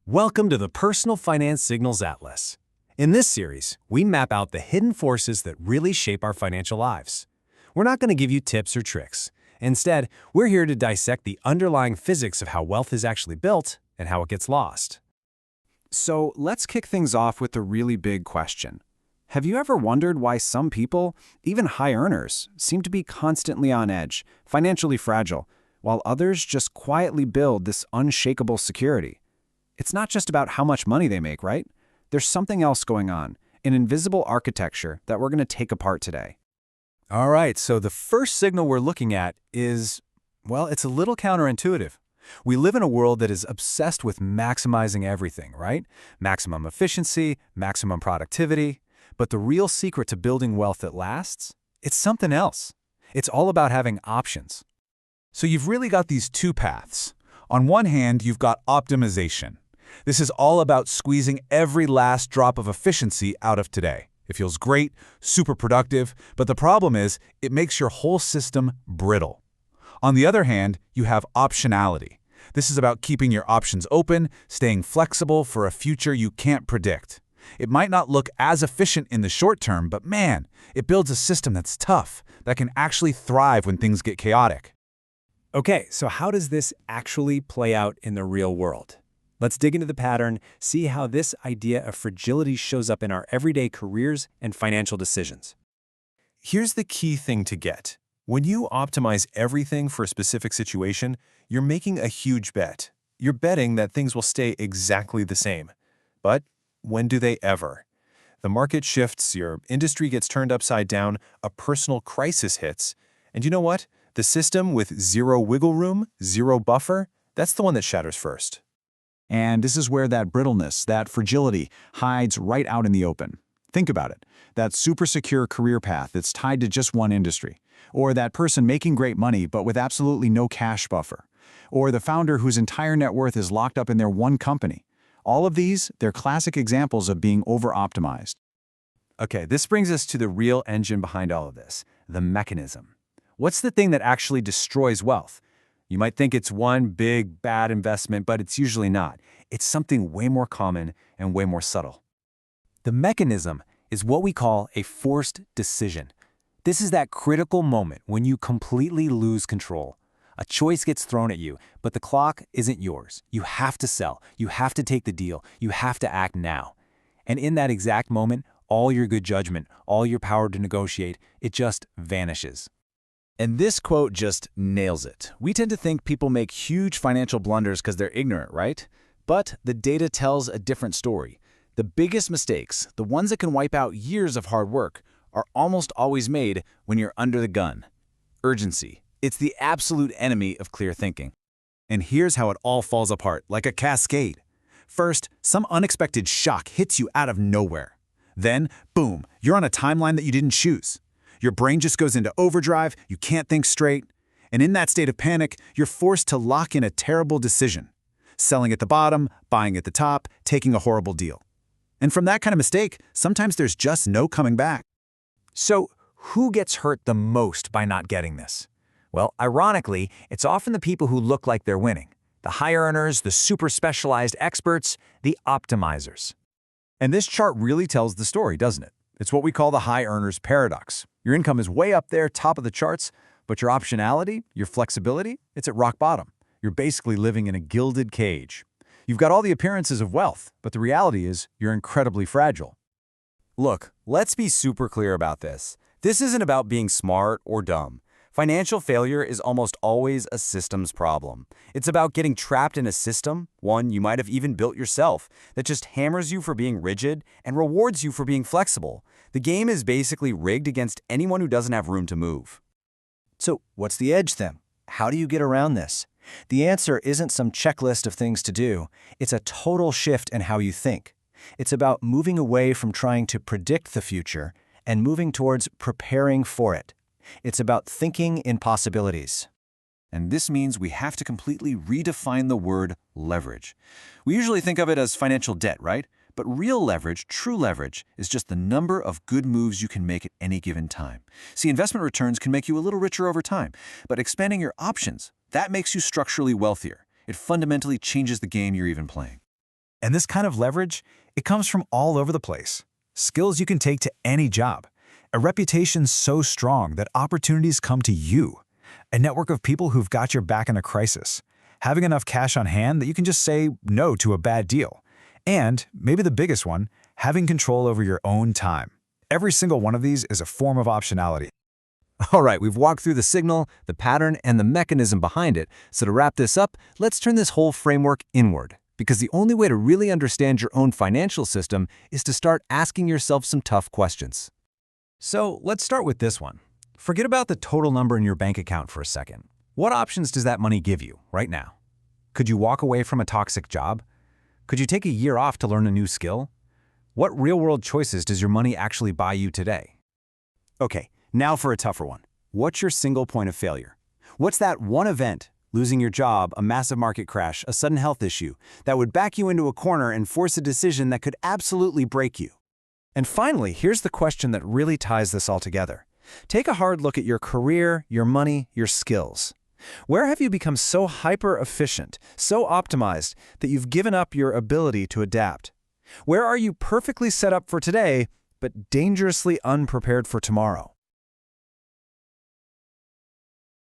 Welcome to the Personal Finance Signals Atlas. In this series, we map out the hidden forces that really shape our financial lives. We're not going to give you tips or tricks. Instead, we're here to dissect the underlying physics of how wealth is actually built and how it gets lost. So let's kick things off with the really big question. Have you ever wondered why some people, even high earners, seem to be constantly on edge, financially fragile, while others just quietly build this unshakable security? It's not just about how much money they make, right? There's something else going on, an invisible architecture that we're going to take apart today. All right, so the first signal we're looking at is, well, it's a little counterintuitive. We live in a world that is obsessed with maximizing everything, right? Maximum efficiency, maximum productivity. But the real secret to building wealth that lasts? It's something else. It's all about having options. So you've really got these two paths. On one hand, you've got optimization. This is all about squeezing every last drop of efficiency out of today. It feels great, super productive, but the problem is it makes your whole system brittle. On the other hand, you have optionality. This is about keeping your options open, staying flexible for a future you can't predict. It might not look as efficient in the short term, but man, it builds a system that's tough, that can actually thrive when things get chaotic. Okay, so how does this actually play out in the real world? Let's dig into the pattern, see how this idea of fragility shows up in our everyday careers and financial decisions. Here's the key thing to get. When you optimize everything for a specific situation, you're making a huge bet. You're betting that things will stay exactly the same. But when do they ever? The market shifts, your industry gets turned upside down, a personal crisis hits, and you know what? The system with zero wiggle room, zero buffer, that's the one that shatters first. And this is where that brittleness, that fragility, hides right out in the open. Think about it. That super secure career path that's tied to just one industry. Or that person making great money but with absolutely no cash buffer. Or the founder whose entire net worth is locked up in their one company. All of these, they're classic examples of being over-optimized. Okay, this brings us to the real engine behind all of this, the mechanism. What's the thing that actually destroys wealth? You might think it's one big, bad investment, but it's usually not. It's something way more common and way more subtle. The mechanism is what we call a forced decision. This is that critical moment when you completely lose control. A choice gets thrown at you, but the clock isn't yours. You have to sell. You have to take the deal. You have to act now. And in that exact moment, all your good judgment, all your power to negotiate, it just vanishes. And this quote just nails it. We tend to think people make huge financial blunders because they're ignorant, right? But the data tells a different story. The biggest mistakes, the ones that can wipe out years of hard work, are almost always made when you're under the gun. Urgency. It's the absolute enemy of clear thinking. And here's how it all falls apart, like a cascade. First, some unexpected shock hits you out of nowhere. Then, boom, you're on a timeline that you didn't choose. Your brain just goes into overdrive, you can't think straight. And in that state of panic, you're forced to lock in a terrible decision. Selling at the bottom, buying at the top, taking a horrible deal. And from that kind of mistake, sometimes there's just no coming back. So, who gets hurt the most by not getting this? Well, ironically, it's often the people who look like they're winning. The high earners, the super specialized experts, the optimizers. And this chart really tells the story, doesn't it? It's what we call the high earners paradox. Your income is way up there, top of the charts, but your optionality, your flexibility, it's at rock bottom. You're basically living in a gilded cage. You've got all the appearances of wealth, but the reality is you're incredibly fragile. Look, let's be super clear about this. This isn't about being smart or dumb. Financial failure is almost always a systems problem. It's about getting trapped in a system, one you might have even built yourself, that just hammers you for being rigid and rewards you for being flexible. The game is basically rigged against anyone who doesn't have room to move. So, what's the edge then? How do you get around this? The answer isn't some checklist of things to do. It's a total shift in how you think. It's about moving away from trying to predict the future and moving towards preparing for it. It's about thinking in possibilities. And this means we have to completely redefine the word leverage. We usually think of it as financial debt, right? But real leverage, true leverage, is just the number of good moves you can make at any given time. See, investment returns can make you a little richer over time, but expanding your options, that makes you structurally wealthier. It fundamentally changes the game you're even playing. And this kind of leverage, it comes from all over the place. Skills you can take to any job. A reputation so strong that opportunities come to you. A network of people who've got your back in a crisis. Having enough cash on hand that you can just say no to a bad deal. And, maybe the biggest one, having control over your own time. Every single one of these is a form of optionality. All right, we've walked through the signal, the pattern, and the mechanism behind it. So to wrap this up, let's turn this whole framework inward. Because the only way to really understand your own financial system is to start asking yourself some tough questions. So let's start with this one. Forget about the total number in your bank account for a second. What options does that money give you right now? Could you walk away from a toxic job? Could you take a year off to learn a new skill? What real-world choices does your money actually buy you today? Okay, now for a tougher one. What's your single point of failure? What's that one event, losing your job, a massive market crash, a sudden health issue, that would back you into a corner and force a decision that could absolutely break you? And finally, here's the question that really ties this all together. Take a hard look at your career, your money, your skills. Where have you become so hyper-efficient, so optimized, that you've given up your ability to adapt? Where are you perfectly set up for today, but dangerously unprepared for tomorrow?